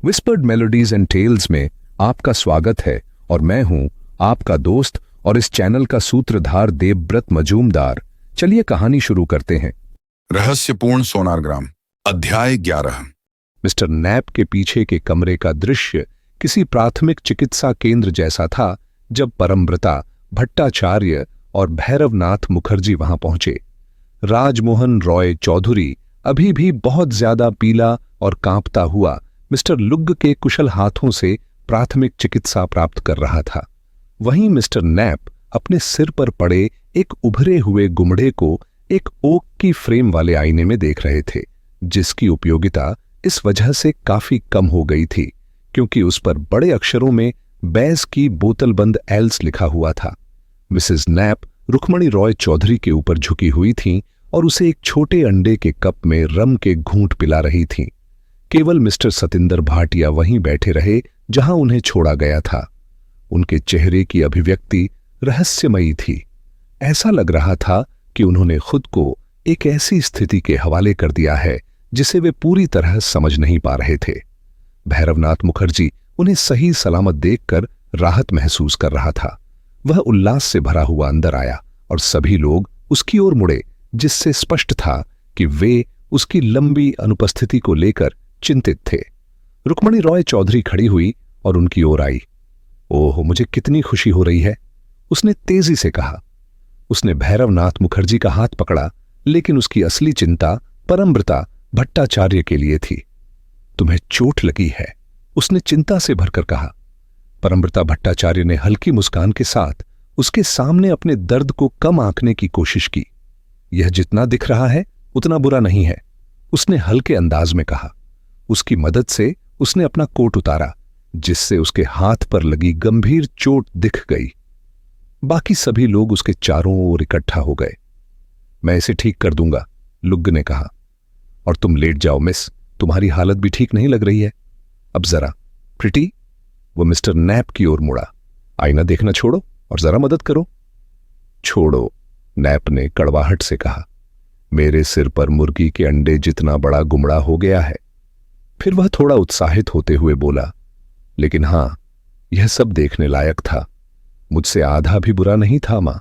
Whispered melodies and tales में आपका स्वागत है और मैं हूं आपका दोस्त और इस चैनल का सूत्रधार देवव्रत मजूमदार। चलिए कहानी शुरू करते हैं। रहस्यपूर्ण सोनार ग्राम, अध्याय 11। मिस्टर नैप के पीछे के कमरे का दृश्य किसी प्राथमिक चिकित्सा केंद्र जैसा था जब परमव्रता भट्टाचार्य और भैरवनाथ मुखर्जी वहां पहुंचे। राजमोहन रॉय चौधरी अभी भी बहुत ज्यादा पीला और कांपता हुआ मिस्टर लुग्ग के कुशल हाथों से प्राथमिक चिकित्सा प्राप्त कर रहा था। वहीं मिस्टर नैप अपने सिर पर पड़े एक उभरे हुए गुमड़े को एक ओक की फ्रेम वाले आईने में देख रहे थे, जिसकी उपयोगिता इस वजह से काफी कम हो गई थी क्योंकि उस पर बड़े अक्षरों में बैस की बोतलबंद एल्स लिखा हुआ था। मिसेस नैप रुक्मणी रॉय चौधरी के ऊपर झुकी हुई थीं और उसे एक छोटे अंडे के कप में रम के घूंट पिला रही थीं। केवल मिस्टर सतिंदर भाटिया वहीं बैठे रहे जहां उन्हें छोड़ा गया था। उनके चेहरे की अभिव्यक्ति रहस्यमयी थी। ऐसा लग रहा था कि उन्होंने खुद को एक ऐसी स्थिति के हवाले कर दिया है जिसे वे पूरी तरह समझ नहीं पा रहे थे। भैरवनाथ मुखर्जी उन्हें सही सलामत देखकर राहत महसूस कर रहा था। वह उल्लास से भरा हुआ अंदर आया और सभी लोग उसकी ओर मुड़े, जिससे स्पष्ट था कि वे उसकी लंबी अनुपस्थिति को लेकर चिंतित थे। रुक्मणी रॉय चौधरी खड़ी हुई और उनकी ओर आई। ओह, मुझे कितनी खुशी हो रही है, उसने तेजी से कहा। उसने भैरवनाथ मुखर्जी का हाथ पकड़ा, लेकिन उसकी असली चिंता परमव्रता भट्टाचार्य के लिए थी। तुम्हें चोट लगी है, उसने चिंता से भरकर कहा। परमव्रता भट्टाचार्य ने हल्की मुस्कान के साथ उसके सामने अपने दर्द को कम आंकने की कोशिश की। यह जितना दिख रहा है उतना बुरा नहीं है, उसने हल्के अंदाज में कहा। उसकी मदद से उसने अपना कोट उतारा, जिससे उसके हाथ पर लगी गंभीर चोट दिख गई। बाकी सभी लोग उसके चारों ओर इकट्ठा हो गए। मैं इसे ठीक कर दूंगा, लुग्ग ने कहा। और तुम लेट जाओ मिस, तुम्हारी हालत भी ठीक नहीं लग रही है। अब जरा प्रिटी, वो मिस्टर नैप की ओर मुड़ा। आईना देखना छोड़ो और जरा मदद करो। छोड़ो, नैप ने कड़वाहट से कहा। मेरे सिर पर मुर्गी के अंडे जितना बड़ा गुमड़ा हो गया है। फिर वह थोड़ा उत्साहित होते हुए बोला, लेकिन हां, यह सब देखने लायक था। मुझसे आधा भी बुरा नहीं था मां,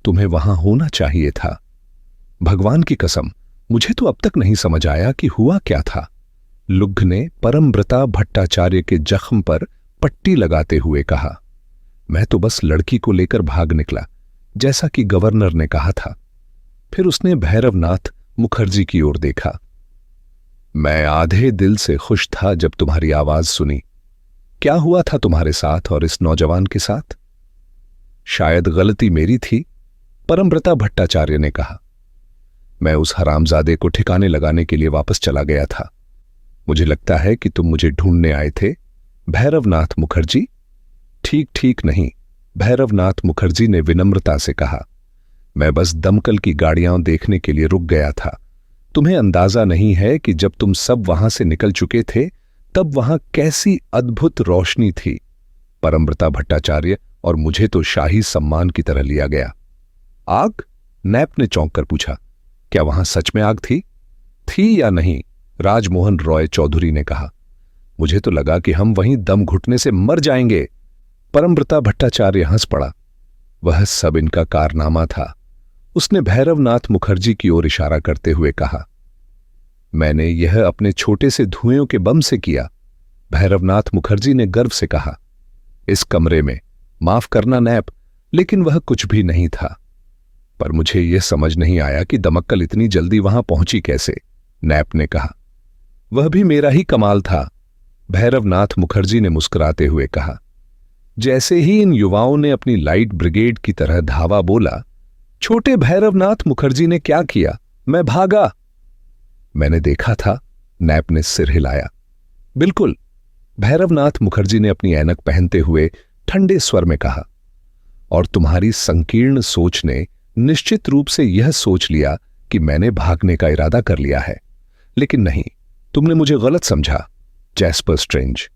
तुम्हें वहां होना चाहिए था। भगवान की कसम, मुझे तो अब तक नहीं समझ आया कि हुआ क्या था। लुग्ग ने परमव्रता भट्टाचार्य के जख्म पर पट्टी लगाते हुए कहा। मैं तो बस लड़की को लेकर भाग निकला, जैसा कि गवर्नर ने कहा था। फिर उसने भैरवनाथ मुखर्जी की ओर देखा। मैं आधे दिल से खुश था जब तुम्हारी आवाज सुनी। क्या हुआ था तुम्हारे साथ और इस नौजवान के साथ? शायद गलती मेरी थी, परमव्रता भट्टाचार्य ने कहा। मैं उस हरामजादे को ठिकाने लगाने के लिए वापस चला गया था। मुझे लगता है कि तुम मुझे ढूंढने आए थे, भैरवनाथ मुखर्जी। ठीक ठीक नहीं, भैरवनाथ मुखर्जी ने विनम्रता से कहा। मैं बस दमकल की गाड़ियां देखने के लिए रुक गया था। तुम्हें अंदाजा नहीं है कि जब तुम सब वहां से निकल चुके थे तब वहां कैसी अद्भुत रोशनी थी। परमव्रता भट्टाचार्य और मुझे तो शाही सम्मान की तरह लिया गया। आग? नैप ने चौंक कर पूछा। क्या वहां सच में आग थी? थी या नहीं? राजमोहन रॉय चौधरी ने कहा। मुझे तो लगा कि हम वहीं दम घुटने से मर जाएंगे। परमव्रता भट्टाचार्य हंस पड़ा। वह सब इनका कारनामा था, उसने भैरवनाथ मुखर्जी की ओर इशारा करते हुए कहा। मैंने यह अपने छोटे से धुएं के बम से किया, भैरवनाथ मुखर्जी ने गर्व से कहा। इस कमरे में, माफ करना नैप, लेकिन वह कुछ भी नहीं था। पर मुझे यह समझ नहीं आया कि दमक्कल इतनी जल्दी वहां पहुंची कैसे, नैप ने कहा। वह भी मेरा ही कमाल था, भैरवनाथ मुखर्जी ने मुस्कुराते हुए कहा। जैसे ही इन युवाओं ने अपनी लाइट ब्रिगेड की तरह धावा बोला, छोटे भैरवनाथ मुखर्जी ने क्या किया? मैं भागा। मैंने देखा था, नैप ने सिर हिलाया। बिल्कुल, भैरवनाथ मुखर्जी ने अपनी ऐनक पहनते हुए ठंडे स्वर में कहा। और तुम्हारी संकीर्ण सोच ने निश्चित रूप से यह सोच लिया कि मैंने भागने का इरादा कर लिया है। लेकिन नहीं, तुमने मुझे गलत समझा, जैस्पर स्ट्रेंज।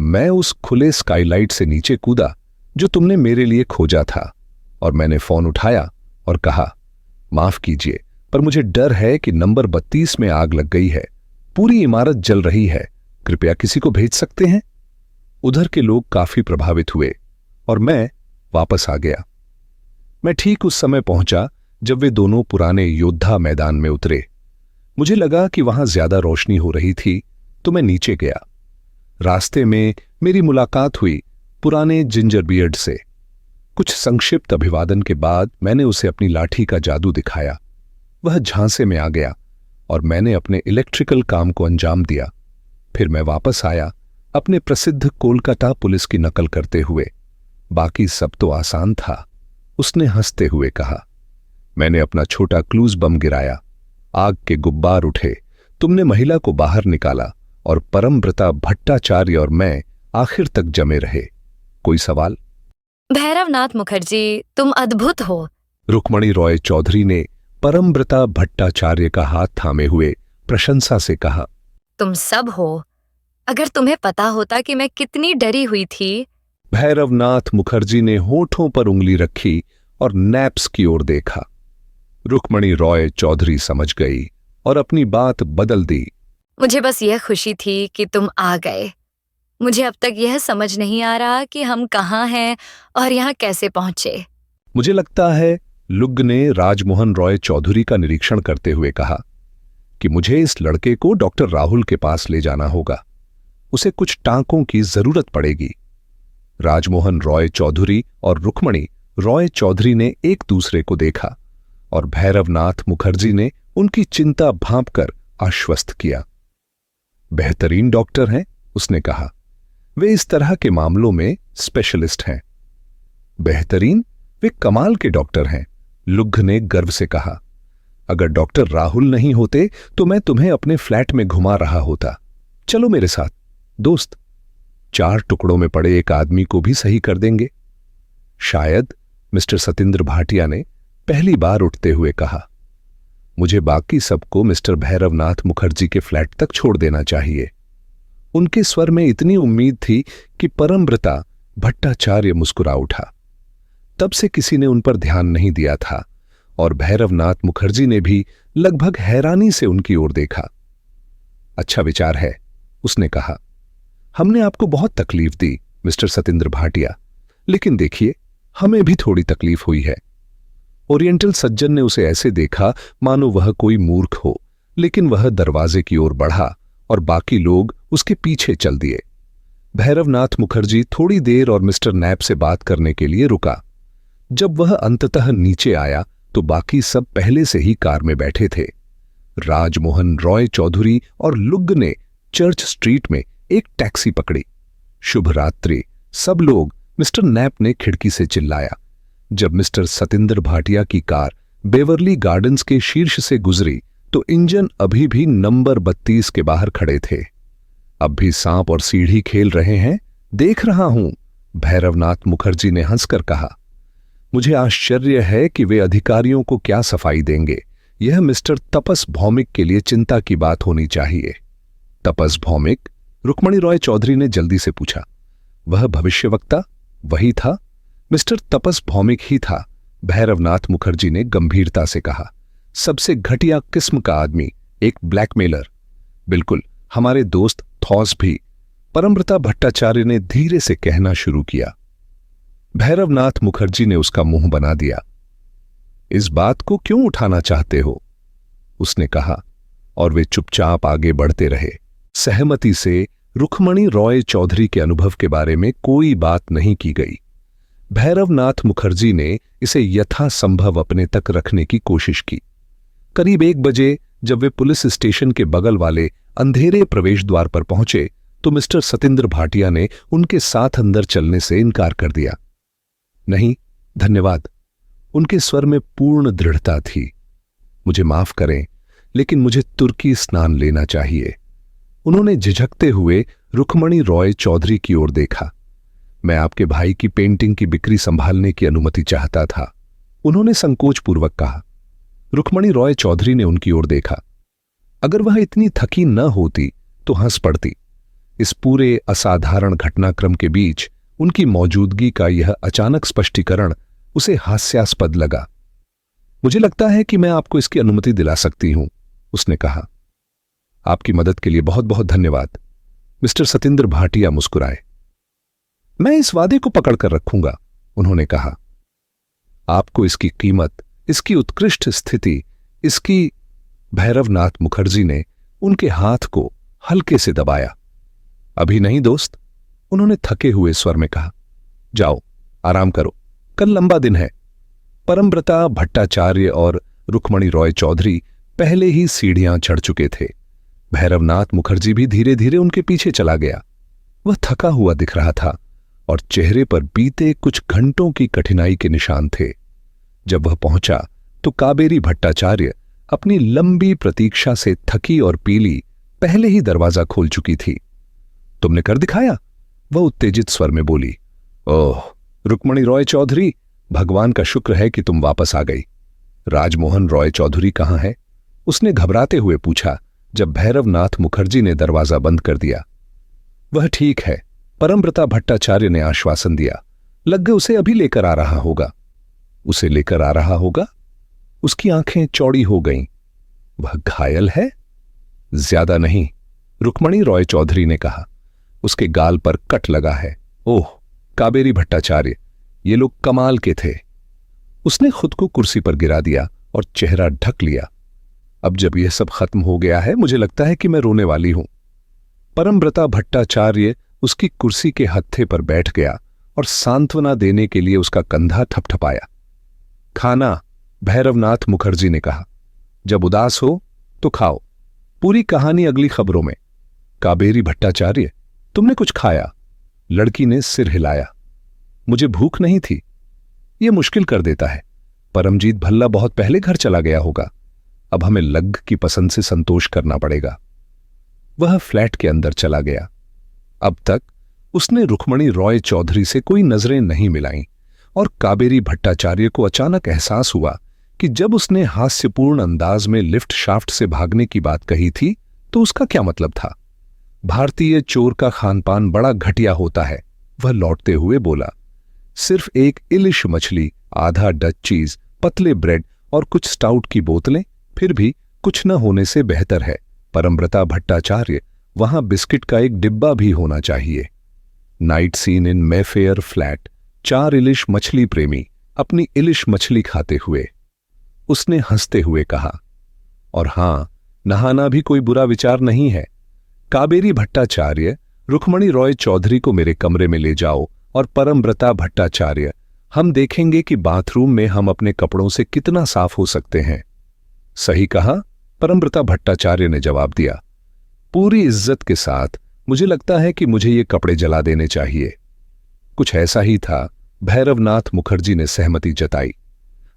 मैं उस खुले स्काईलाइट से नीचे कूदा जो तुमने मेरे लिए खोजा था, और मैंने फोन उठाया और कहा, माफ कीजिए, पर मुझे डर है कि नंबर 32 में आग लग गई है। पूरी इमारत जल रही है कृपया किसी को भेज सकते हैं? उधर के लोग काफी प्रभावित हुए और मैं वापस आ गया। मैं ठीक उस समय पहुंचा जब वे दोनों पुराने योद्धा मैदान में उतरे। मुझे लगा कि वहां ज्यादा रोशनी हो रही थी, तो मैं नीचे गया। रास्ते में मेरी मुलाकात हुई पुराने जिंजर बियर्ड से। कुछ संक्षिप्त अभिवादन के बाद मैंने उसे अपनी लाठी का जादू दिखाया। वह झांसे में आ गया और मैंने अपने इलेक्ट्रिकल काम को अंजाम दिया। फिर मैं वापस आया अपने प्रसिद्ध कोलकाता पुलिस की नकल करते हुए। बाकी सब तो आसान था, उसने हंसते हुए कहा। मैंने अपना छोटा क्लूज बम गिराया। आग के गुब्बार उठे। तुमने महिला को बाहर निकाला और परमव्रता भट्टाचार्य और मैं आखिर तक जमे रहे। कोई सवाल? भैरवनाथ मुखर्जी, तुम अद्भुत हो। रुक्मणी रॉय चौधरी ने परमव्रता भट्टाचार्य का हाथ थामे हुए प्रशंसा से कहा। तुम सब हो। अगर तुम्हें पता होता कि मैं कितनी डरी हुई थी। भैरवनाथ मुखर्जी ने होठों पर उंगली रखी और नैप्स की ओर देखा। रुक्मणी रॉय चौधरी समझ गई और अपनी बात बदल दी। मुझे बस यह खुशी थी कि तुम आ गए। मुझे अब तक यह समझ नहीं आ रहा कि हम कहाँ हैं और यहाँ कैसे पहुंचे। मुझे लगता है, लुग ने राजमोहन रॉय चौधरी का निरीक्षण करते हुए कहा, कि मुझे इस लड़के को डॉक्टर राहुल के पास ले जाना होगा। उसे कुछ टांकों की जरूरत पड़ेगी। राजमोहन रॉय चौधरी और रुक्मणी रॉय चौधरी ने एक दूसरे को देखा और भैरवनाथ मुखर्जी ने उनकी चिंता भांपकर आश्वस्त किया। बेहतरीन डॉक्टर हैं, उसने कहा। वे इस तरह के मामलों में स्पेशलिस्ट हैं। बेहतरीन? वे कमाल के डॉक्टर हैं, लुग ने गर्व से कहा। अगर डॉक्टर राहुल नहीं होते तो मैं तुम्हें अपने फ्लैट में घुमा रहा होता। चलो मेरे साथ, दोस्त। 4 टुकड़ों में पड़े एक आदमी को भी सही कर देंगे। शायद, मिस्टर सतेंद्र भाटिया ने पहली बार उठते हुए कहा। मुझे बाकी सबको मिस्टर भैरवनाथ मुखर्जी के फ्लैट तक छोड़ देना चाहिए। उनके स्वर में इतनी उम्मीद थी कि परमव्रता भट्टाचार्य मुस्कुरा उठा। तब से किसी ने उन पर ध्यान नहीं दिया था और भैरवनाथ मुखर्जी ने भी लगभग हैरानी से उनकी ओर देखा। अच्छा विचार है, उसने कहा। हमने आपको बहुत तकलीफ दी, मिस्टर सतेंद्र भाटिया, लेकिन देखिए, हमें भी थोड़ी तकलीफ हुई है। ओरिएंटल सज्जन ने उसे ऐसे देखा मानो वह कोई मूर्ख हो, लेकिन वह दरवाजे की ओर बढ़ा और बाकी लोग उसके पीछे चल दिए। भैरवनाथ मुखर्जी थोड़ी देर और मिस्टर नैप से बात करने के लिए रुका। जब वह अंततः नीचे आया तो बाकी सब पहले से ही कार में बैठे थे। राजमोहन रॉय चौधरी और लुग ने चर्च स्ट्रीट में एक टैक्सी पकड़ी। शुभ रात्रि, सब लोग, मिस्टर नैप ने खिड़की से चिल्लाया। जब मिस्टर सतेंद्र भाटिया की कार बेवरली गार्डन्स के शीर्ष से गुजरी तो इंजन अभी भी नंबर 32 के बाहर खड़े थे। अब भी सांप और सीढ़ी खेल रहे हैं, देख रहा हूं, भैरवनाथ मुखर्जी ने हंसकर कहा। मुझे आश्चर्य है कि वे अधिकारियों को क्या सफाई देंगे। यह मिस्टर तपस भौमिक के लिए चिंता की बात होनी चाहिए। तपस भौमिक? रुक्मणी रॉय चौधरी ने जल्दी से पूछा। वह भविष्यवक्ता? वही था, मिस्टर तपस भौमिक ही था, भैरवनाथ मुखर्जी ने गंभीरता से कहा। सबसे घटिया किस्म का आदमी, एक ब्लैकमेलर। बिल्कुल, हमारे दोस्त थॉस भी, परमव्रता भट्टाचार्य ने धीरे से कहना शुरू किया। भैरवनाथ मुखर्जी ने उसका मुंह बना दिया। इस बात को क्यों उठाना चाहते हो? उसने कहा, और वे चुपचाप आगे बढ़ते रहे। सहमति से रुक्मणी रॉय चौधरी के अनुभव के बारे में कोई बात नहीं की गई। भैरवनाथ मुखर्जी ने इसे यथासंभव अपने तक रखने की कोशिश की। करीब 1 बजे जब वे पुलिस स्टेशन के बगल वाले अंधेरे प्रवेश द्वार पर पहुंचे तो मिस्टर सतेंद्र भाटिया ने उनके साथ अंदर चलने से इनकार कर दिया। नहीं, धन्यवाद। उनके स्वर में पूर्ण दृढ़ता थी। मुझे माफ करें, लेकिन मुझे तुर्की स्नान लेना चाहिए। उन्होंने झिझकते हुए रुक्मणी रॉय चौधरी की ओर देखा। मैं आपके भाई की पेंटिंग की बिक्री संभालने की अनुमति चाहता था, उन्होंने संकोचपूर्वक कहा। रुक्मणी रॉय चौधरी ने उनकी ओर देखा। अगर वह इतनी थकी न होती तो हंस पड़ती। इस पूरे असाधारण घटनाक्रम के बीच उनकी मौजूदगी का यह अचानक स्पष्टीकरण उसे हास्यास्पद लगा। मुझे लगता है कि मैं आपको इसकी अनुमति दिला सकती हूं, उसने कहा। आपकी मदद के लिए बहुत बहुत धन्यवाद। मिस्टर सतेंद्र भाटिया मुस्कुराए। मैं इस वादे को पकड़ कर रखूंगा, उन्होंने कहा। आपको इसकी कीमत, इसकी उत्कृष्ट स्थिति, इसकी। भैरवनाथ मुखर्जी ने उनके हाथ को हल्के से दबाया। अभी नहीं दोस्त, उन्होंने थके हुए स्वर में कहा। जाओ, आराम करो, कल लंबा दिन है। परमव्रता भट्टाचार्य और रुक्मणी रॉय चौधरी पहले ही सीढ़ियां चढ़ चुके थे। भैरवनाथ मुखर्जी भी धीरे धीरे उनके पीछे चला गया। वह थका हुआ दिख रहा था और चेहरे पर बीते कुछ घंटों की कठिनाई के निशान थे। जब वह पहुंचा तो काबेरी भट्टाचार्य अपनी लंबी प्रतीक्षा से थकी और पीली पहले ही दरवाजा खोल चुकी थी। तुमने कर दिखाया, वह उत्तेजित स्वर में बोली। ओह रुक्मणी रॉय चौधरी, भगवान का शुक्र है कि तुम वापस आ गई। राजमोहन रॉय चौधरी कहाँ है? उसने घबराते हुए पूछा जब भैरवनाथ मुखर्जी ने दरवाजा बंद कर दिया। वह ठीक है, परमव्रता भट्टाचार्य ने आश्वासन दिया। लग उसे अभी लेकर आ रहा होगा। उसे लेकर आ रहा होगा? उसकी आंखें चौड़ी हो गईं। वह घायल है? ज्यादा नहीं, रुक्मणी रॉय चौधरी ने कहा। उसके गाल पर कट लगा है। ओह काबेरी भट्टाचार्य, ये लोग कमाल के थे। उसने खुद को कुर्सी पर गिरा दिया और चेहरा ढक लिया। अब जब यह सब खत्म हो गया है, मुझे लगता है कि मैं रोने वाली हूं। परमव्रता भट्टाचार्य उसकी कुर्सी के हत्थे पर बैठ गया और सांत्वना देने के लिए उसका कंधा ठपठपाया। खाना, भैरवनाथ मुखर्जी ने कहा। जब उदास हो तो खाओ। पूरी कहानी अगली खबरों में। काबेरी भट्टाचार्य, तुमने कुछ खाया? लड़की ने सिर हिलाया। मुझे भूख नहीं थी। यह मुश्किल कर देता है। परमजीत भल्ला बहुत पहले घर चला गया होगा। अब हमें लग्ग की पसंद से संतोष करना पड़ेगा। वह फ्लैट के अंदर चला गया। अब तक उसने रुक्मणी रॉय चौधरी से कोई नजरें नहीं मिलाईं और काबेरी भट्टाचार्य को अचानक एहसास हुआ कि जब उसने हास्यपूर्ण अंदाज में लिफ्ट शाफ्ट से भागने की बात कही थी तो उसका क्या मतलब था। भारतीय चोर का खानपान बड़ा घटिया होता है, वह लौटते हुए बोला। सिर्फ एक इलिश मछली, आधा डच चीज, पतले ब्रेड और कुछ स्टाउट की बोतलें, फिर भी कुछ न होने से बेहतर है। परमव्रता भट्टाचार्य, वहां बिस्किट का एक डिब्बा भी होना चाहिए। Night seen in Mayfair flat. 4 ilish मछली प्रेमी अपनी इलिश मछली खाते हुए। उसने हंसते हुए कहा। और हां, नहाना भी कोई बुरा विचार नहीं है। काबेरी भट्टाचार्य, रुक्मणी रॉय चौधरी को मेरे कमरे में ले जाओ और परमव्रता भट्टाचार्य, हम देखेंगे कि बाथरूम में हम अपने कपड़ों से कितना साफ हो सकते हैं। सही कहा, परमव्रता भट्टाचार्य ने जवाब दिया। पूरी इज्जत के साथ मुझे लगता है कि मुझे ये कपड़े जला देने चाहिए। कुछ ऐसा ही था। भैरवनाथ मुखर्जी ने सहमति जताई।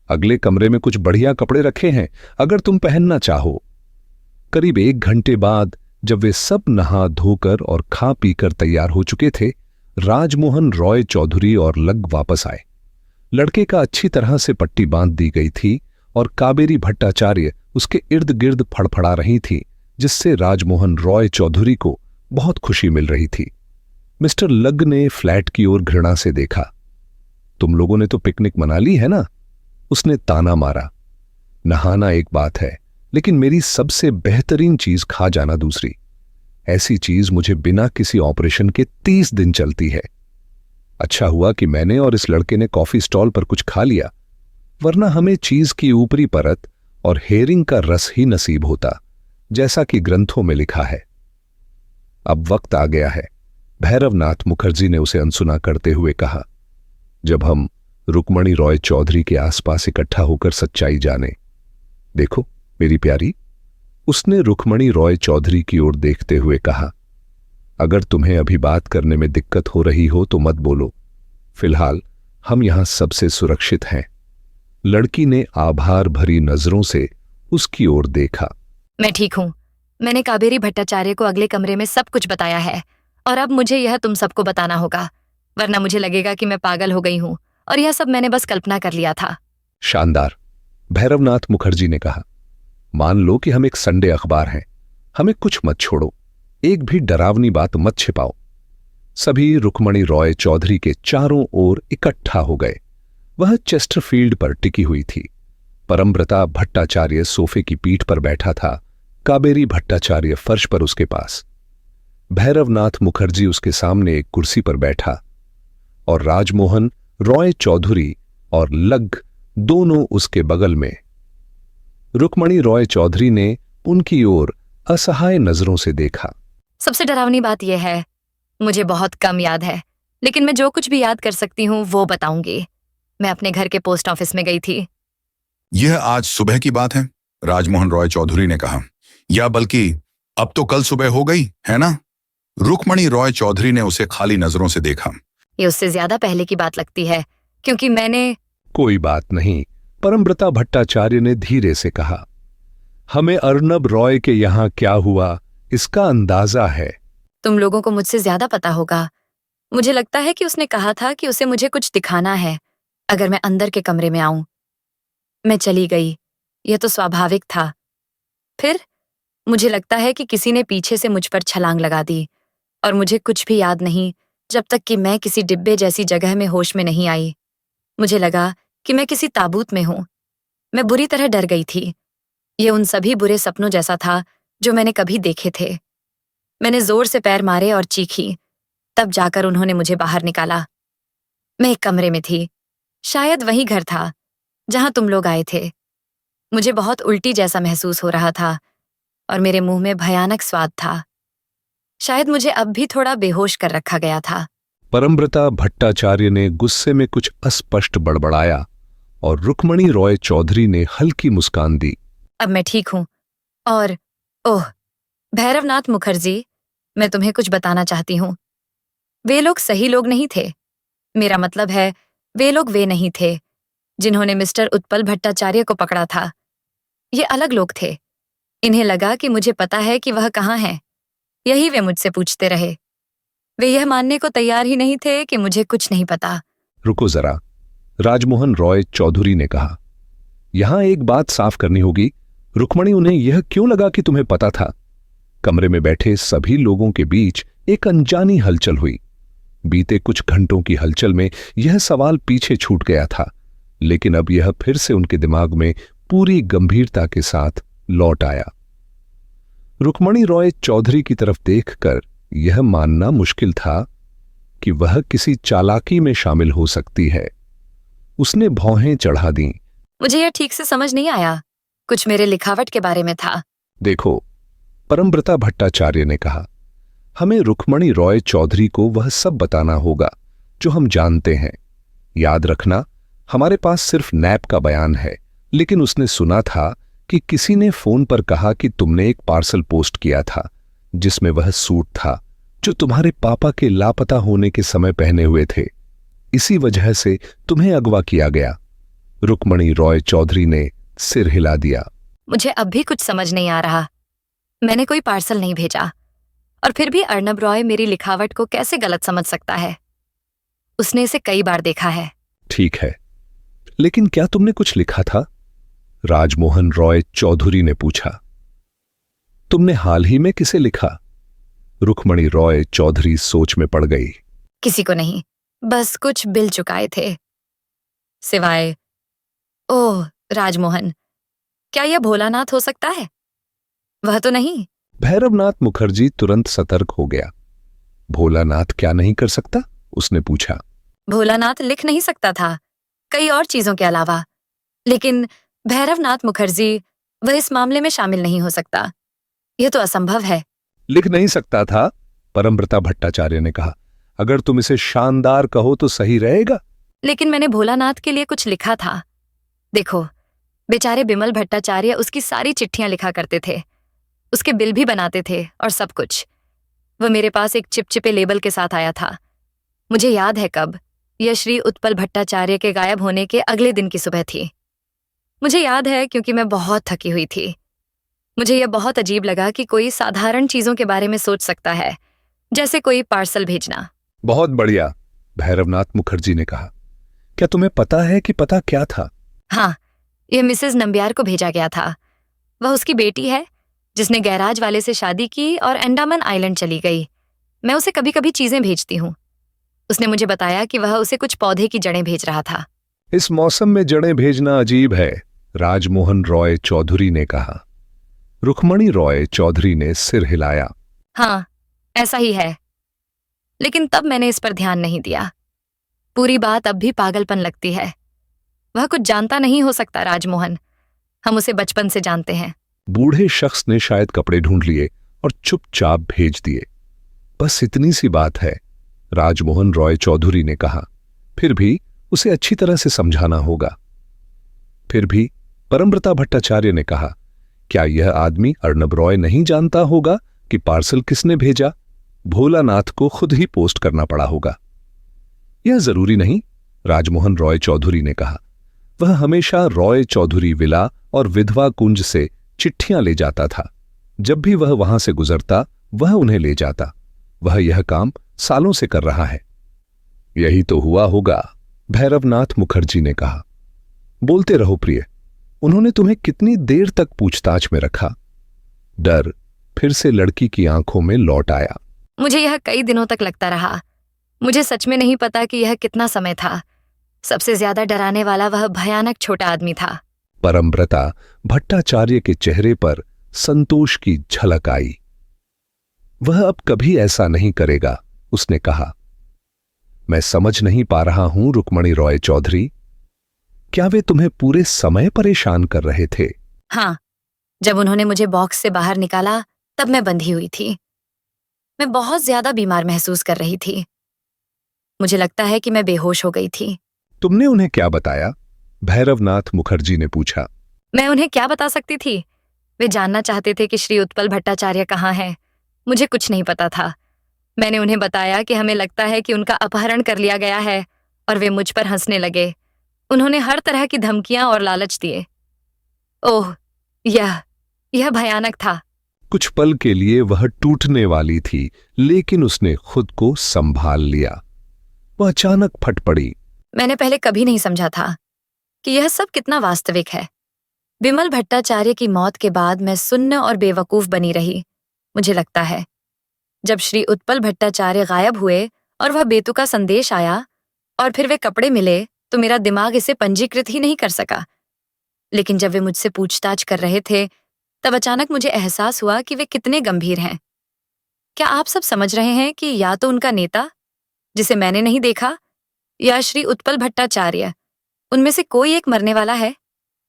अगले कमरे में कुछ बढ़िया कपड़े रखे हैं, अगर तुम पहनना चाहो। करीब 1 घंटे बाद जब वे सब नहा धोकर और खा पीकर तैयार हो चुके थे, राजमोहन रॉय चौधरी और लग वापस आए। लड़के का अच्छी तरह से पट्टी बांध दी गई थी और काबेरी भट्टाचार्य उसके इर्द गिर्द फड़फड़ा रही थी, जिससे राजमोहन रॉय चौधरी को बहुत खुशी मिल रही थी। मिस्टर लग ने फ्लैट की ओर घृणा से देखा। तुम लोगों ने तो पिकनिक मना ली है ना? उसने ताना मारा। नहाना एक बात है, लेकिन मेरी सबसे बेहतरीन चीज खा जाना दूसरी। ऐसी चीज मुझे बिना किसी ऑपरेशन के 30 दिन चलती है। अच्छा हुआ कि मैंने और इस लड़के ने कॉफी स्टॉल पर कुछ खा लिया, वरना हमें चीज की ऊपरी परत और हेरिंग का रस ही नसीब होता, जैसा कि ग्रंथों में लिखा है। अब वक्त आ गया है, भैरवनाथ मुखर्जी ने उसे अनसुना करते हुए कहा। जब हम रुक्मणी रॉय चौधरी के आसपास इकट्ठा होकर सच्चाई जाने। देखो मेरी प्यारी, उसने रुक्मणी रॉय चौधरी की ओर देखते हुए कहा। अगर तुम्हें अभी बात करने में दिक्कत हो रही हो तो मत बोलो। फिलहाल हम यहां सबसे सुरक्षित हैं। लड़की ने आभार भरी नजरों से उसकी ओर देखा। मैं ठीक हूँ। मैंने काबेरी भट्टाचार्य को अगले कमरे में सब कुछ बताया है और अब मुझे यह तुम सबको बताना होगा, वरना मुझे लगेगा कि मैं पागल हो गई हूं और यह सब मैंने बस कल्पना कर लिया था। शानदार, भैरवनाथ मुखर्जी ने कहा। मान लो कि हम एक संडे अखबार हैं, हमें कुछ मत छोड़ो, एक भी डरावनी बात मत छिपाओ। सभी रुक्मणी रॉय चौधरी के चारों ओर इकट्ठा हो गए। वह चेस्टरफील्ड पर टिकी हुई थी। परमव्रता भट्टाचार्य सोफे की पीठ पर बैठा था, काबेरी भट्टाचार्य फर्श पर उसके पास। भैरवनाथ मुखर्जी उसके सामने एक कुर्सी पर बैठा और राजमोहन रॉय चौधरी और लग दोनों उसके बगल में। रुक्मणी रॉय चौधरी ने उनकी ओर असहाय नजरों से देखा। सबसे डरावनी बात यह है, मुझे बहुत कम याद है, लेकिन मैं जो कुछ भी याद कर सकती हूँ वो बताऊंगी। मैं अपने घर के पोस्ट ऑफिस में गई थी। यह आज सुबह की बात है, राजमोहन रॉय चौधरी ने कहा। या बल्कि अब तो कल सुबह हो गई है ना? रुक्मणी रॉय चौधरी ने उसे खाली नजरों से देखा। ये उससे ज्यादा पहले की बात लगती है, क्योंकि मैंने कोई बात नहीं, परमव्रता भट्टाचार्य ने धीरे से कहा। हमें अर्नब रॉय के यहां क्या हुआ इसका अंदाजा है। तुम लोगों को मुझसे ज्यादा पता होगा। मुझे लगता है कि उसने कहा था कि उसे मुझे कुछ दिखाना है अगर मैं अंदर के कमरे में आऊं। मैं चली गई, यह तो स्वाभाविक था। फिर मुझे लगता है कि किसी ने पीछे से मुझ पर छलांग लगा दी और मुझे कुछ भी याद नहीं जब तक कि मैं किसी डिब्बे जैसी जगह में होश में नहीं आई। मुझे लगा कि मैं किसी ताबूत में हूं। मैं बुरी तरह डर गई थी। ये उन सभी बुरे सपनों जैसा था जो मैंने कभी देखे थे। मैंने जोर से पैर मारे और चीखी, तब जाकर उन्होंने मुझे बाहर निकाला। मैं एक कमरे में थी, शायद वही घर था जहां तुम लोग आए थे। मुझे बहुत उल्टी जैसा महसूस हो रहा था और मेरे मुंह में भयानक स्वाद था। शायद मुझे अब भी थोड़ा बेहोश कर रखा गया था। परमव्रता भट्टाचार्य ने गुस्से में कुछ अस्पष्ट बड़बड़ाया और रुक्मणी रॉय चौधरी ने हल्की मुस्कान दी। अब मैं ठीक हूं। और ओह भैरवनाथ मुखर्जी, मैं तुम्हें कुछ बताना चाहती हूं। वे लोग सही लोग नहीं थे। मेरा मतलब है, वे लोग वे नहीं थे जिन्होंने मिस्टर उत्पल भट्टाचार्य को पकड़ा था। ये अलग लोग थे। इन्हें लगा कि मुझे पता है कि वह कहाँ है। यही वे मुझसे पूछते रहे। वे यह मानने को तैयार ही नहीं थे कि मुझे कुछ नहीं पता। रुको जरा, राजमोहन रॉय चौधरी ने कहा। यहां एक बात साफ करनी होगी। रुक्मणी, उन्हें यह क्यों लगा कि तुम्हें पता था? कमरे में बैठे सभी लोगों के बीच एक अनजानी हलचल हुई। बीते कुछ घंटों की हलचल में यह सवाल पीछे छूट गया था, लेकिन अब यह फिर से उनके दिमाग में पूरी गंभीरता के साथ लौट आया। रुक्मणी रॉय चौधरी की तरफ देखकर यह मानना मुश्किल था कि वह किसी चालाकी में शामिल हो सकती है। उसने भौहें चढ़ा दी। मुझे यह ठीक से समझ नहीं आया। कुछ मेरे लिखावट के बारे में था। देखो, परमव्रता भट्टाचार्य ने कहा, हमें रुक्मणी रॉय चौधरी को वह सब बताना होगा जो हम जानते हैं। याद रखना, हमारे पास सिर्फ नैप का बयान है, लेकिन उसने सुना था कि किसी ने फोन पर कहा कि तुमने एक पार्सल पोस्ट किया था जिसमें वह सूट था जो तुम्हारे पापा के लापता होने के समय पहने हुए थे। इसी वजह से तुम्हें अगवा किया गया। रुक्मणी रॉय चौधरी ने सिर हिला दिया। मुझे अब भी कुछ समझ नहीं आ रहा। मैंने कोई पार्सल नहीं भेजा, और फिर भी अर्नब रॉय मेरी लिखावट को कैसे गलत समझ सकता है? उसने इसे कई बार देखा है। ठीक है, लेकिन क्या तुमने कुछ लिखा था? राजमोहन रॉय चौधरी ने पूछा। तुमने हाल ही में किसे लिखा? रुक्मणी रॉय चौधरी सोच में पड़ गई। किसी को नहीं, बस कुछ बिल चुकाए थे। सिवाय ओह राजमोहन, क्या यह भोलानाथ हो सकता है? वह तो नहीं। भैरवनाथ मुखर्जी तुरंत सतर्क हो गया। भोलानाथ क्या नहीं कर सकता? उसने पूछा। भोलानाथ लिख नहीं सकता था, कई और चीजों के अलावा, लेकिन भैरवनाथ मुखर्जी वह इस मामले में शामिल नहीं हो सकता। यह तो असंभव है। लिख नहीं सकता था? परमव्रता भट्टाचार्य ने कहा। अगर तुम इसे शानदार कहो तो सही रहेगा। लेकिन मैंने भोलानाथ के लिए कुछ लिखा था। देखो, बेचारे बिमल भट्टाचार्य उसकी सारी चिट्ठियां लिखा करते थे, उसके बिल भी बनाते थे और सब कुछ। वह मेरे पास एक चिपचिपे लेबल के साथ आया था। मुझे याद है कब, यह श्री उत्पल भट्टाचार्य के गायब होने के अगले दिन की सुबह थी। मुझे याद है क्योंकि मैं बहुत थकी हुई थी। मुझे यह बहुत अजीब लगा कि कोई साधारण चीजों के बारे में सोच सकता है, जैसे कोई पार्सल भेजना। बहुत बढ़िया, भैरवनाथ मुखर्जी ने कहा। क्या तुम्हें पता है कि पता क्या था? हाँ, यह मिसेस नंबियार को भेजा गया था। वह उसकी बेटी है जिसने गैराज वाले से शादी की और अंडमान आइलैंड चली गई। मैं उसे कभी कभी चीजें भेजती हूँ। उसने मुझे बताया कि वह उसे कुछ पौधे की जड़ें भेज रहा था। इस मौसम में जड़ें भेजना अजीब है, राजमोहन रॉय चौधरी ने कहा। रुक्मणी रॉय चौधरी ने सिर हिलाया। हाँ, ऐसा ही है, लेकिन तब मैंने इस पर ध्यान नहीं दिया। पूरी बात अब भी पागलपन लगती है। वह कुछ जानता नहीं हो सकता राजमोहन, हम उसे बचपन से जानते हैं। बूढ़े शख्स ने शायद कपड़े ढूंढ लिए और चुपचाप भेज दिए। बस इतनी सी बात है, राजमोहन रॉय चौधरी ने कहा। फिर भी उसे अच्छी तरह से समझाना होगा। फिर भी परमव्रता भट्टाचार्य ने कहा, क्या यह आदमी अर्नब रॉय नहीं जानता होगा कि पार्सल किसने भेजा? भोलानाथ को खुद ही पोस्ट करना पड़ा होगा। यह जरूरी नहीं, राजमोहन रॉय चौधरी ने कहा। वह हमेशा रॉय चौधरी विला और विधवा कुंज से चिट्ठियां ले जाता था। जब भी वह वहां से गुजरता वह उन्हें ले जाता। वह यह काम सालों से कर रहा है। यही तो हुआ होगा, भैरवनाथ मुखर्जी ने कहा। बोलते रहो प्रिय, उन्होंने तुम्हें कितनी देर तक पूछताछ में रखा? डर फिर से लड़की की आंखों में लौट आया। मुझे यह कई दिनों तक लगता रहा। मुझे सच में नहीं पता कि यह कितना समय था। सबसे ज्यादा डराने वाला वह भयानक छोटा आदमी था। परमव्रता भट्टाचार्य के चेहरे पर संतोष की झलक आई। वह अब कभी ऐसा नहीं करेगा, उसने कहा। मैं समझ नहीं पा रहा हूं रुक्मणी रॉय चौधरी, क्या वे तुम्हें पूरे समय परेशान कर रहे थे? हाँ, जब उन्होंने मुझे बॉक्स से बाहर निकाला तब मैं बंधी हुई थी। मैं बहुत ज्यादा बीमार महसूस कर रही थी। मुझे लगता है कि मैं बेहोश हो गई थी। तुमने उन्हें क्या बताया? भैरवनाथ मुखर्जी ने पूछा। मैं उन्हें क्या बता सकती थी? वे जानना चाहते थे कि श्री उत्पल भट्टाचार्य कहाँ हैं। मुझे कुछ नहीं पता था। मैंने उन्हें बताया कि हमें लगता है कि उनका अपहरण कर लिया गया है और वे मुझ पर हंसने लगे। उन्होंने हर तरह की धमकियां और लालच दिए। ओह, यह भयानक था। कुछ पल के लिए वह टूटने वाली थी, लेकिन उसने खुद को संभाल लिया। वह अचानक फट पड़ी। मैंने पहले कभी नहीं समझा था कि यह सब कितना वास्तविक है। विमल भट्टाचार्य की मौत के बाद मैं सुन्न और बेवकूफ बनी रही। मुझे लगता है जब श्री उत्पल भट्टाचार्य गायब हुए और वह बेतुका संदेश आया और फिर वे कपड़े मिले तो मेरा दिमाग इसे पंजीकृत ही नहीं कर सका। लेकिन जब वे मुझसे पूछताछ कर रहे थे तब अचानक मुझे एहसास हुआ कि वे कितने गंभीर हैं। क्या आप सब समझ रहे हैं कि या तो उनका नेता, जिसे मैंने नहीं देखा, या श्री उत्पल भट्टाचार्य, उनमें से कोई एक मरने वाला है।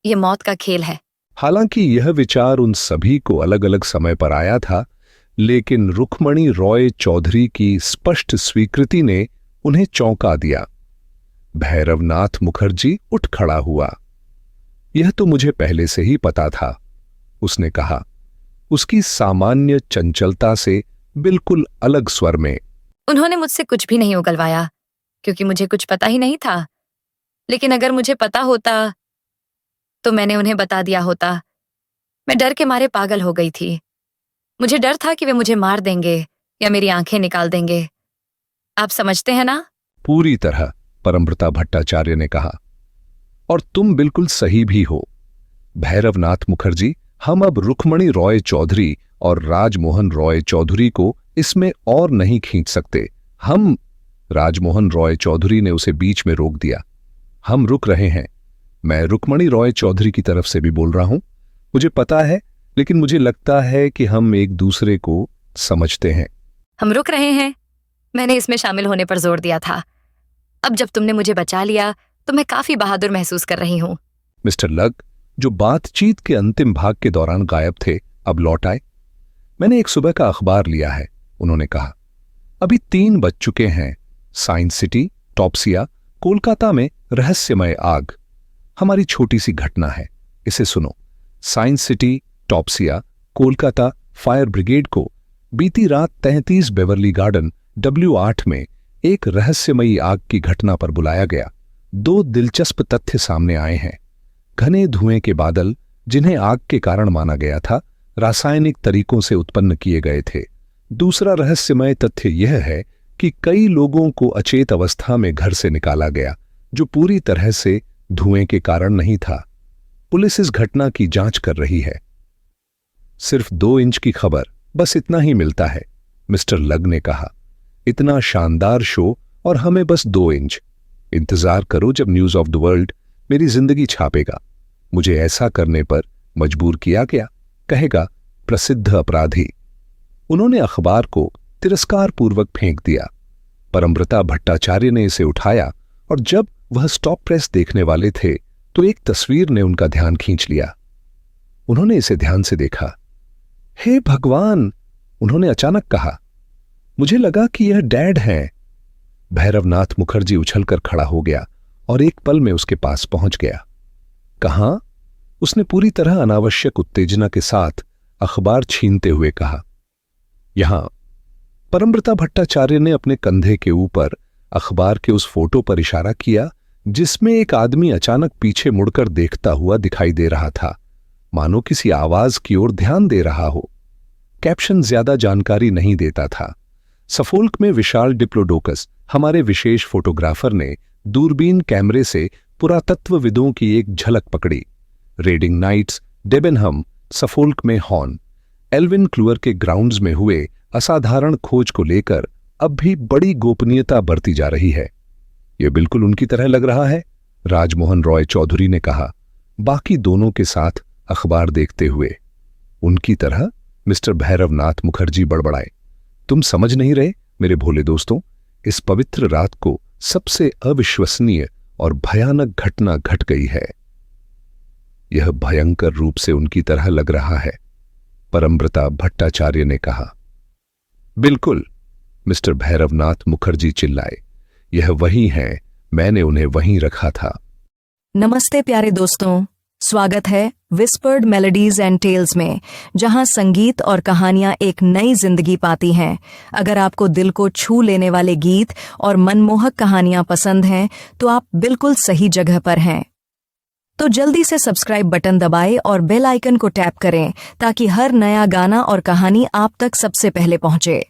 यह मौत का खेल है। हालांकि यह विचार उन सभी को अलग अलग समय पर आया था, लेकिन रुक्मणी रॉय चौधरी की स्पष्ट स्वीकृति ने उन्हें चौंका दिया। भैरवनाथ मुखर्जी उठ खड़ा हुआ। यह तो मुझे पहले से ही पता था, उसने कहा, उसकी सामान्य चंचलता से बिल्कुल अलग स्वर में। उन्होंने मुझसे कुछ भी नहीं उगलवाया क्योंकि मुझे कुछ पता ही नहीं था। लेकिन अगर मुझे पता होता तो मैंने उन्हें बता दिया होता। मैं डर के मारे पागल हो गई थी। मुझे डर था कि वे मुझे मार देंगे या मेरी आंखें निकाल देंगे। आप समझते हैं ना? पूरी तरह, परमव्रता भट्टाचार्य ने कहा। और तुम बिल्कुल सही भी हो भैरवनाथ मुखर्जी। हम अब रुक्मणी रॉय चौधरी और राजमोहन रॉय चौधरी को इसमें और नहीं खींच सकते। हम राजमोहन रॉय चौधरी ने उसे बीच में रोक दिया। हम रुक रहे हैं। मैं रुक्मणी रॉय चौधरी की तरफ से भी बोल रहा हूं। मुझे पता है, लेकिन मुझे लगता है कि हम एक दूसरे को समझते हैं। हम रुक रहे हैं। मैंने इसमें शामिल होने पर जोर दिया था। अब जब तुमने मुझे बचा लिया तो मैं काफी बहादुर महसूस कर रही हूं। मिस्टर लग, जो बातचीत के अंतिम भाग के दौरान गायब थे, अब लौट आए। मैंने एक सुबह का अखबार लिया है, उन्होंने कहा। अभी 3 बज चुके हैं। साइंस सिटी, टॉप्सिया, कोलकाता में रहस्यमय आग। हमारी छोटी सी घटना है, इसे सुनो। Science City, Topsia, Kolkata fire brigade को बीती रात 33 बेवरली गार्डन W8 में एक रहस्यमयी आग की घटना पर बुलाया गया। 2 दिलचस्प तथ्य सामने आए हैं। घने धुएं के बादल, जिन्हें आग के कारण माना गया था, रासायनिक तरीकों से उत्पन्न किए गए थे। दूसरा रहस्यमय तथ्य यह है कि कई लोगों को अचेत अवस्था में घर से निकाला गया, जो पूरी तरह से धुएं के कारण नहीं था। पुलिस इस घटना की जांच कर रही है। सिर्फ 2 इंच की खबर, बस इतना ही मिलता है, मिस्टर लग ने कहा। इतना शानदार शो और हमें बस 2 इंच। इंतजार करो जब न्यूज ऑफ द वर्ल्ड मेरी जिंदगी छापेगा। मुझे ऐसा करने पर मजबूर किया गया, कहेगा प्रसिद्ध अपराधी। उन्होंने अखबार को तिरस्कार पूर्वक फेंक दिया। परमव्रता भट्टाचार्य ने इसे उठाया और जब वह स्टॉप प्रेस देखने वाले थे तो एक तस्वीर ने उनका ध्यान खींच लिया। उन्होंने इसे ध्यान से देखा। हे भगवान, उन्होंने अचानक कहा, मुझे लगा कि यह डैड हैं। भैरवनाथ मुखर्जी उछलकर खड़ा हो गया और एक पल में उसके पास पहुंच गया। कहां? उसने पूरी तरह अनावश्यक उत्तेजना के साथ अखबार छीनते हुए कहा। यहां। परमव्रता भट्टाचार्य ने अपने कंधे के ऊपर अखबार के उस फोटो पर इशारा किया जिसमें एक आदमी अचानक पीछे मुड़कर देखता हुआ दिखाई दे रहा था, मानो किसी आवाज की ओर ध्यान दे रहा हो। कैप्शन ज्यादा जानकारी नहीं देता था। सफोल्क में विशाल डिप्लोडोकस हमारे विशेष फोटोग्राफर ने दूरबीन कैमरे से पुरातत्वविदों की एक झलक पकड़ी। रेडिंग नाइट्स, डेबेनहम, सफोल्क में हॉर्न, एल्विन क्लूअर के ग्राउंड्स में हुए असाधारण खोज को लेकर अब भी बड़ी गोपनीयता बरती जा रही है। यह बिल्कुल उनकी तरह लग रहा है, राजमोहन रॉय चौधरी ने कहा, बाकी दोनों के साथ अखबार देखते हुए। उनकी तरह? मिस्टर भैरवनाथ मुखर्जी बड़बड़ाए। तुम समझ नहीं रहे मेरे भोले दोस्तों, इस पवित्र रात को सबसे अविश्वसनीय और भयानक घटना घट गई है। यह भयंकर रूप से उनकी तरह लग रहा है, परमव्रता भट्टाचार्य ने कहा। बिल्कुल, मिस्टर भैरवनाथ मुखर्जी चिल्लाए, यह वही हैं, मैंने उन्हें वहीं रखा था। नमस्ते प्यारे दोस्तों, स्वागत है विस्पर्ड मेलोडीज एंड टेल्स में, जहां संगीत और कहानियां एक नई जिंदगी पाती हैं। अगर आपको दिल को छू लेने वाले गीत और मनमोहक कहानियां पसंद हैं तो आप बिल्कुल सही जगह पर हैं। तो जल्दी से सब्सक्राइब बटन दबाएं और बेल आइकन को टैप करें ताकि हर नया गाना और कहानी आप तक सबसे पहले पहुंचे।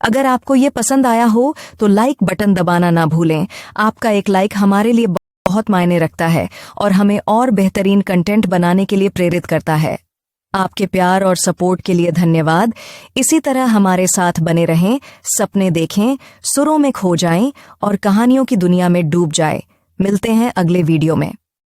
अगर आपको ये पसंद आया हो तो लाइक बटन दबाना ना भूलें। आपका एक लाइक हमारे लिए बहुत मायने रखता है और हमें और बेहतरीन कंटेंट बनाने के लिए प्रेरित करता है। आपके प्यार और सपोर्ट के लिए धन्यवाद। इसी तरह हमारे साथ बने रहें, सपने देखें, सुरों में खो जाएं और कहानियों की दुनिया में डूब जाएं। मिलते हैं अगले वीडियो में।